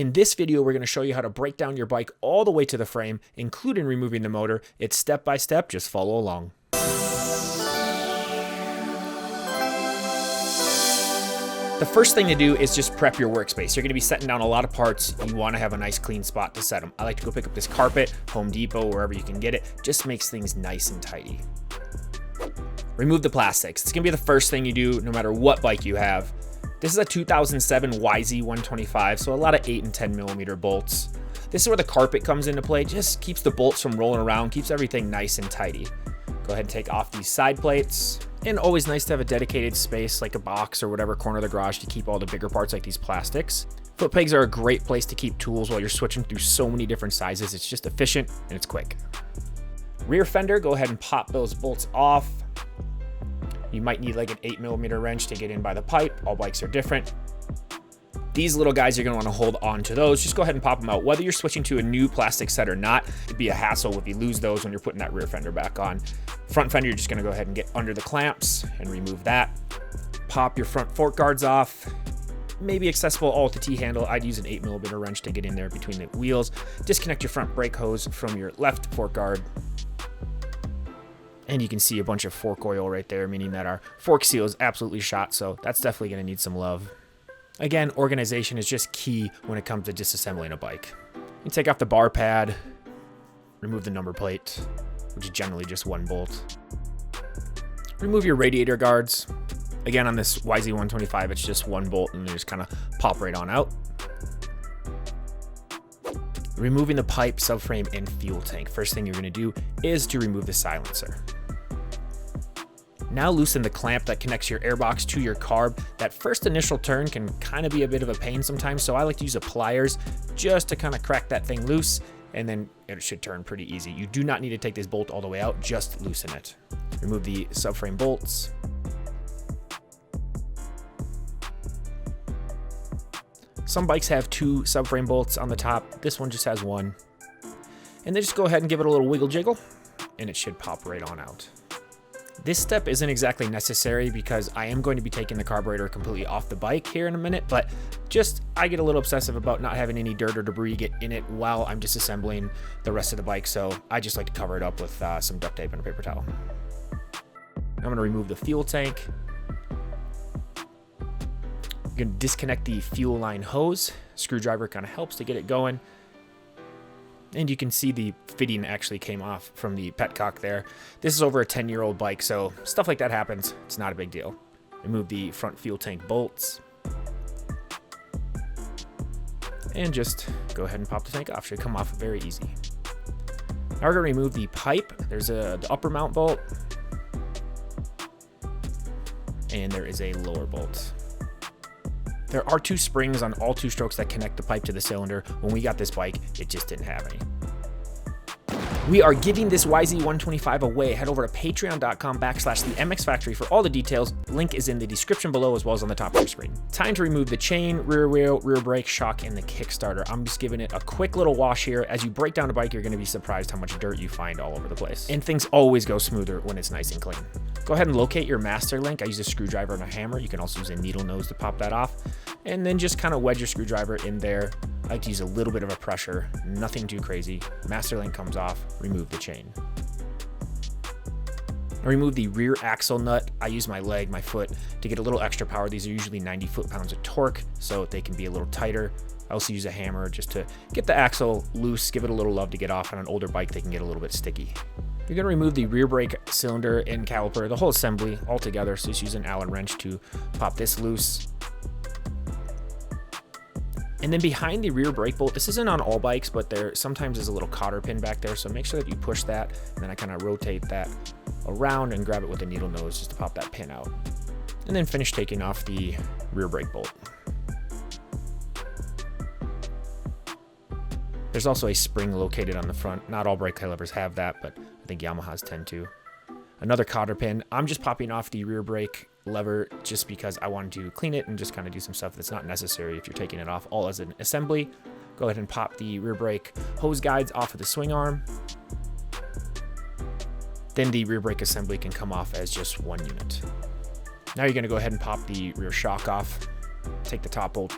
In this video, we're going to show you how to break down your bike all the way to the frame, including removing the motor. It's step by step, just follow along. The first thing to do is just prep your workspace. You're going to be setting down a lot of parts. You want to have a nice clean spot to set them. I like to go pick up this carpet, Home Depot, wherever you can get it. Just makes things nice and tidy. Remove the plastics. It's going to be the first thing you do no matter what bike you have. This is a 2007 YZ125, so a lot of 8 and 10 millimeter bolts. This is where the carpet comes into play. Just keeps the bolts from rolling around, keeps everything nice and tidy. Go ahead and take off these side plates. And always nice to have a dedicated space like a box or whatever corner of the garage to keep all the bigger parts like these plastics. Foot pegs are a great place to keep tools while you're switching through so many different sizes. It's just efficient and it's quick. Rear fender, go ahead and pop those bolts off. You might need like an 8 millimeter wrench to get in by the pipe. All bikes are different. These little guys, you're going to want to hold on to those. Just go ahead and pop them out. Whether you're switching to a new plastic set or not, it'd be a hassle if you lose those when you're putting that rear fender back on. Front fender, you're just going to go ahead and get under the clamps and remove that. Pop your front fork guards off. Maybe accessible all with the T-handle. I'd use an 8 millimeter wrench to get in there between the wheels. Disconnect your front brake hose from your left fork guard. And you can see a bunch of fork oil right there, meaning that our fork seal is absolutely shot, so that's definitely going to need some love. Again, organization is just key when it comes to disassembling a bike. You take off the bar pad, remove the number plate, which is generally just one bolt. Remove your radiator guards. Again, on this YZ125, it's just one bolt and they just kind of pop right on out. Removing the pipe, subframe, and fuel tank. First thing you're going to do is to remove the silencer. Now loosen the clamp that connects your airbox to your carb. That first initial turn can kind of be a bit of a pain sometimes, so I like to use a pliers just to kind of crack that thing loose, and then it should turn pretty easy. You do not need to take this bolt all the way out, just loosen it. Remove the subframe bolts. Some bikes have 2 subframe bolts on the top. This one just has 1. And then just go ahead and give it a little wiggle jiggle, and it should pop right on out. This step isn't exactly necessary because I am going to be taking the carburetor completely off the bike here in a minute, but just I get a little obsessive about not having any dirt or debris get in it while I'm disassembling the rest of the bike, so I just like to cover it up with some duct tape and a paper towel. I'm going to remove the fuel tank. I'm going to disconnect the fuel line hose. Screwdriver kind of helps to get it going. And you can see the fitting actually came off from the petcock there. This is over a 10-year-old bike, so stuff like that happens. It's not a big deal. Remove the front fuel tank bolts. And just go ahead and pop the tank off. Should come off very easy. Now we're going to remove the pipe. There's the upper mount bolt. And there is a lower bolt. There are 2 springs on all 2 strokes that connect the pipe to the cylinder. When we got this bike, it just didn't have any. We are giving this YZ125 away. Head over to patreon.com/themxfactory for all the details. Link is in the description below as well as on the top of your screen. Time to remove the chain, rear wheel, rear brake, shock, and the kickstarter. I'm just giving it a quick little wash here. As you break down a bike, you're going to be surprised how much dirt you find all over the place. And things always go smoother when it's nice and clean. Go ahead and locate your master link. I use a screwdriver and a hammer. You can also use a needle nose to pop that off. And then just kind of wedge your screwdriver in there. I like to use a little bit of a pressure, nothing too crazy. Master link comes off, remove the chain. I remove the rear axle nut. I use my leg, my foot, to get a little extra power. These are usually 90 foot-pounds of torque, so they can be a little tighter. I also use a hammer just to get the axle loose, give it a little love to get off. On an older bike, they can get a little bit sticky. You're going to remove the rear brake cylinder and caliper, the whole assembly all together. So just use an Allen wrench to pop this loose. And then behind the rear brake bolt, this isn't on all bikes, but there sometimes is a little cotter pin back there. So make sure that you push that. And then I kind of rotate that around and grab it with a needle nose just to pop that pin out. And then finish taking off the rear brake bolt. There's also a spring located on the front. Not all brake calipers have that, but I think Yamahas tend to. Another cotter pin. I'm just popping off the rear brake lever just because I wanted to clean it and just kind of do some stuff that's not necessary if you're taking it off all as an assembly. Go ahead and pop the rear brake hose guides off of the swing arm. Then the rear brake assembly can come off as just one unit. Now you're going to go ahead and pop the rear shock off. Take the top bolt,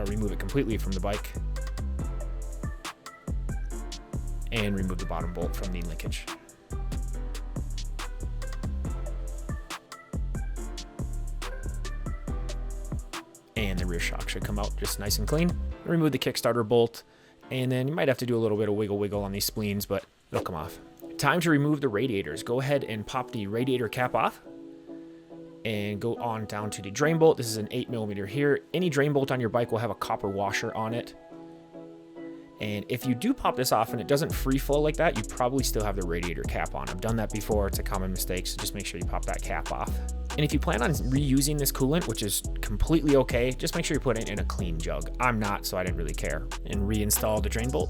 remove it completely from the bike. and remove the bottom bolt from the linkage. And the rear shock should come out just nice and clean. Remove the kickstarter bolt, and then you might have to do a little bit of wiggle on these spleens, but it'll come off. Time to remove the radiators. Go ahead and pop the radiator cap off and go on down to the drain bolt. This is an 8mm here. Any drain bolt on your bike will have a copper washer on it. And if you do pop this off and it doesn't free flow like that, you probably still have the radiator cap on. I've done that before. It's a common mistake, so just make sure you pop that cap off. And if you plan on reusing this coolant, which is completely okay, just make sure you put it in a clean jug. I'm not, so I didn't really care. And reinstall the drain bolt.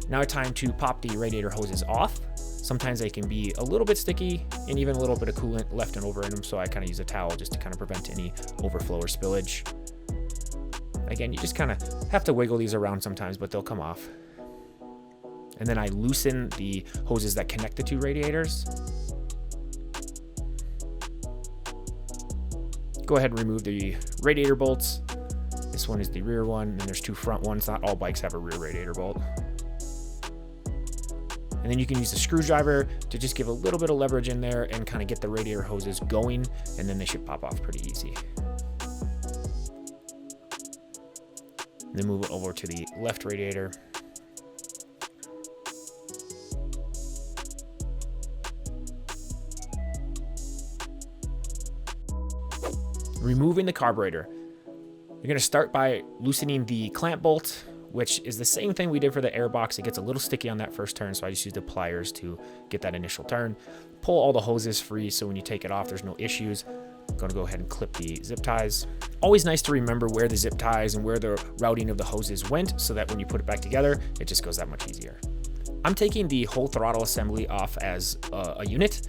Now it's time to pop the radiator hoses off. Sometimes they can be a little bit sticky and even a little bit of coolant left and over in them, so I kind of use a towel just to kind of prevent any overflow or spillage. Again, you just kind of have to wiggle these around sometimes, but they'll come off. And then I loosen the hoses that connect the two radiators. Go ahead and remove the radiator bolts. This one is the rear one, and there's two front ones. Not all bikes have a rear radiator bolt. And then you can use a screwdriver to just give a little bit of leverage in there and kind of get the radiator hoses going, and then they should pop off pretty easy. Then move it over to the left radiator. Removing the carburetor. You're going to start by loosening the clamp bolt, which is the same thing we did for the AIRBOX. It gets a little sticky on that first turn, so I just use the pliers to get that initial turn. Pull all the hoses free, so when you take it off, there's no issues. I'm going to go ahead and clip the zip ties. Always nice to remember where the zip ties and where the routing of the hoses went, so that when you put it back together, it just goes that much easier. I'm taking the whole throttle assembly off as a unit.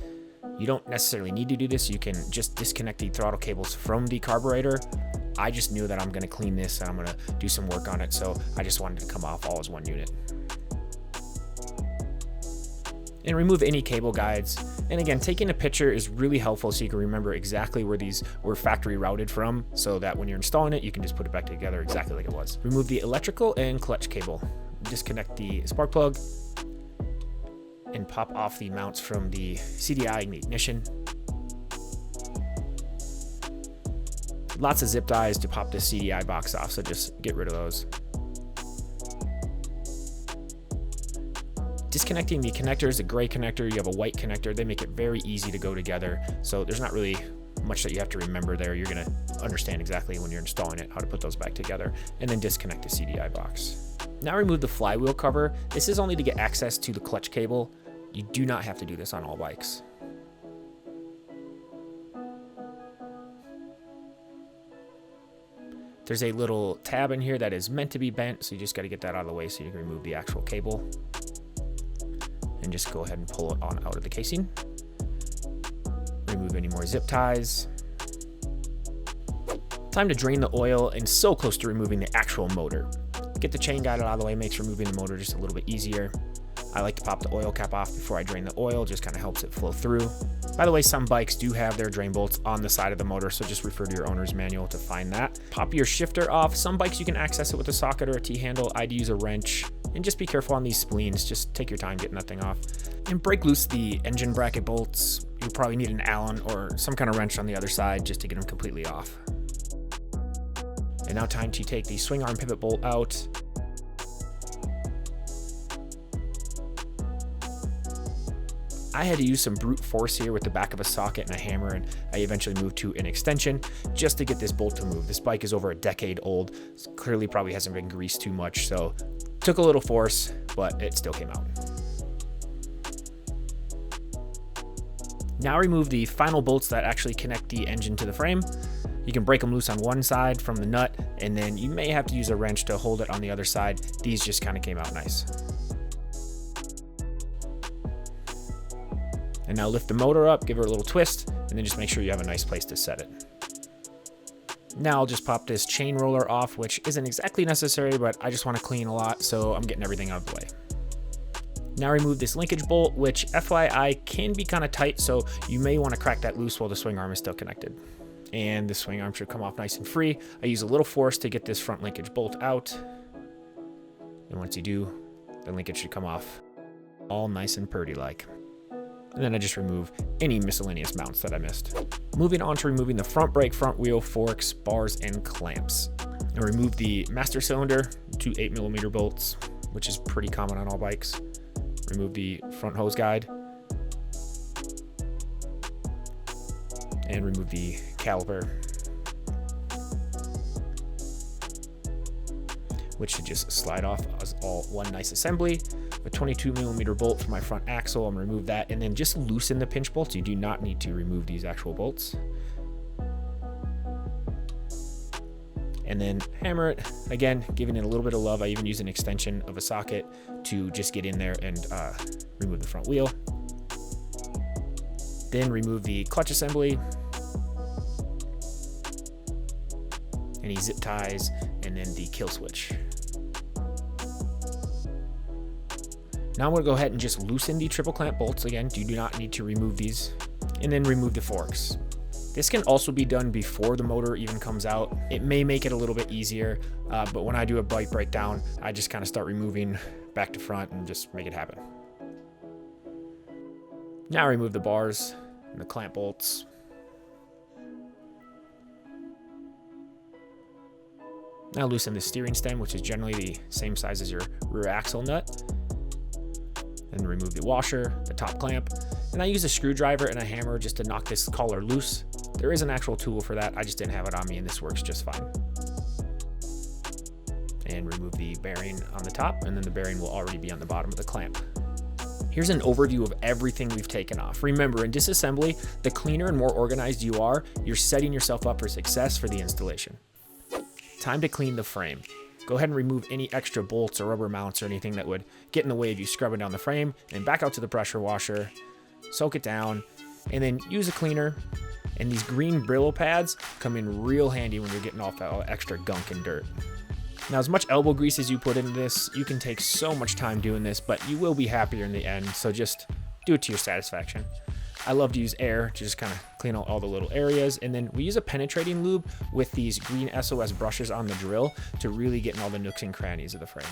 You don't necessarily need to do this. You can just disconnect the throttle cables from the carburetor. I just knew that I'm going to clean this and I'm going to do some work on it, so I just wanted to come off all as one unit. And remove any cable guides. And again, taking a picture is really helpful so you can remember exactly where these were factory routed from, so that when you're installing it, you can just put it back together exactly like it was. Remove the electrical and clutch cable. Disconnect the spark plug and pop off the mounts from the CDI and the ignition. Lots of zip ties to pop the CDI box off, so just get rid of those. Disconnecting the connectors, the gray connector, you have a white connector, they make it very easy to go together, so there's not really much that you have to remember there. You're going to understand exactly when you're installing it how to put those back together, and then disconnect the CDI box. Now remove the flywheel cover. This is only to get access to the clutch cable. You do not have to do this on all bikes. There's a little tab in here that is meant to be bent, so you just got to get that out of the way so you can remove the actual cable. And just go ahead and pull it on out of the casing. Remove any more zip ties. Time to drain the oil, and so close to removing the actual motor. Get the chain guide out of the way, makes removing the motor just a little bit easier. I like to pop the oil cap off before I drain the oil, just kind of helps it flow through. By the way, some bikes do have their drain bolts on the side of the motor, so just refer to your owner's manual to find that. Pop your shifter off. Some bikes you can access it with a socket or a T-handle. I'd use a wrench. And just be careful on these spleens. Just take your time getting that thing off. And break loose the engine bracket bolts. You'll probably need an Allen or some kind of wrench on the other side just to get them completely off. And now time to take the swing arm pivot bolt out. I had to use some brute force here with the back of a socket and a hammer, and I eventually moved to an extension just to get this bolt to move. This bike is over a decade old. So clearly probably hasn't been greased too much, so took a little force, but it still came out. Now remove the final bolts that actually connect the engine to the frame. You can break them loose on one side from the nut, and then you may have to use a wrench to hold it on the other side. These just kind of came out nice. And now lift the motor up, give her a little twist, and then just make sure you have a nice place to set it. Now I'll just pop this chain roller off, which isn't exactly necessary, but I just want to clean a lot, so I'm getting everything out of the way. Now remove this linkage bolt, which FYI can be kind of tight, so you may want to crack that loose while the swing arm is still connected. And the swing arm should come off nice and free. I use a little force to get this front linkage bolt out. And once you do, The linkage should come off all nice and purdy like. And then I just remove any miscellaneous mounts that I missed. Moving on to removing the front brake, front wheel, forks, bars, and clamps. I remove the master cylinder, 2 8mm bolts, which is pretty common on all bikes. Remove the front hose guide. And remove the caliper, which should just slide off as all one nice assembly. A 22mm bolt for my front axle, I'm gonna remove that, and then just loosen the pinch bolts. You do not need to remove these actual bolts. And then hammer it, again, giving it a little bit of love. I even use an extension of a socket to just get in there and remove the front wheel. Then remove the clutch assembly, any zip ties, and then the kill switch. Now I'm going to go ahead and just loosen the triple clamp bolts. Again, you do not need to remove these. And then remove the forks. This can also be done before the motor even comes out. It may make it a little bit easier, but when I do a bike breakdown, I just kind of start removing back to front and just make it happen. Now remove the bars and the clamp bolts. Now loosen the steering stem, which is generally the same size as your rear axle nut. Then remove the washer, the top clamp, and I use a screwdriver and a hammer just to knock this collar loose. There is an actual tool for that, I just didn't have it on me, and this works just fine. And remove the bearing on the top, and then the bearing will already be on the bottom of the clamp. Here's an overview of everything we've taken off. Remember, in disassembly, the cleaner and more organized you are, you're setting yourself up for success for the installation. Time to clean the frame. Go ahead and remove any extra bolts or rubber mounts or anything that would get in the way of you scrubbing down the frame, and back out to the pressure washer, soak it down, and then use a cleaner. And these green Brillo pads come in real handy when you're getting off that extra gunk and dirt. Now, as much elbow grease as you put into this, you can take so much time doing this, but you will be happier in the end, so just do it to your satisfaction. I love to use air to just kind of clean out all the little areas, and then we use a penetrating lube with these green SOS brushes on the drill to really get in all the nooks and crannies of the frame.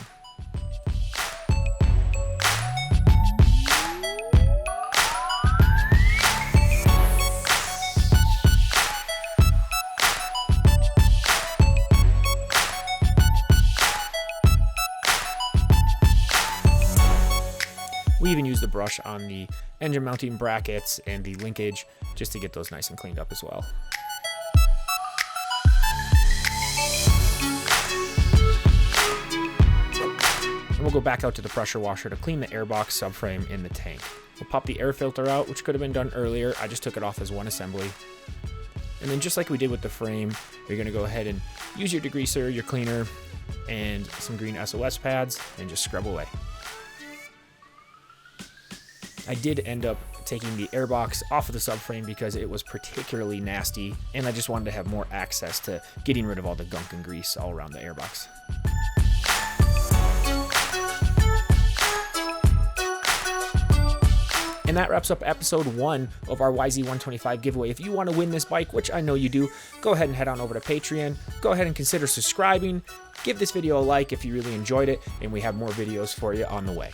We even use the brush on the engine mounting brackets and the linkage just to get those nice and cleaned up as well. And we'll go back out to the pressure washer to clean the AIRBOX subframe in the tank. We'll pop the air filter out, which could have been done earlier. I just took it off as one assembly. And then just like we did with the frame, you're gonna go ahead and use your degreaser, your cleaner, and some green SOS pads and just scrub away. I did end up taking the AIRBOX off of the subframe because it was particularly nasty, and I just wanted to have more access to getting rid of all the gunk and grease all around the AIRBOX. And that wraps up episode 1 of our YZ125 giveaway. If you want to win this bike, which I know you do, go ahead and head on over to Patreon. Go ahead and consider subscribing. Give this video a like if you really enjoyed it, and we have more videos for you on the way.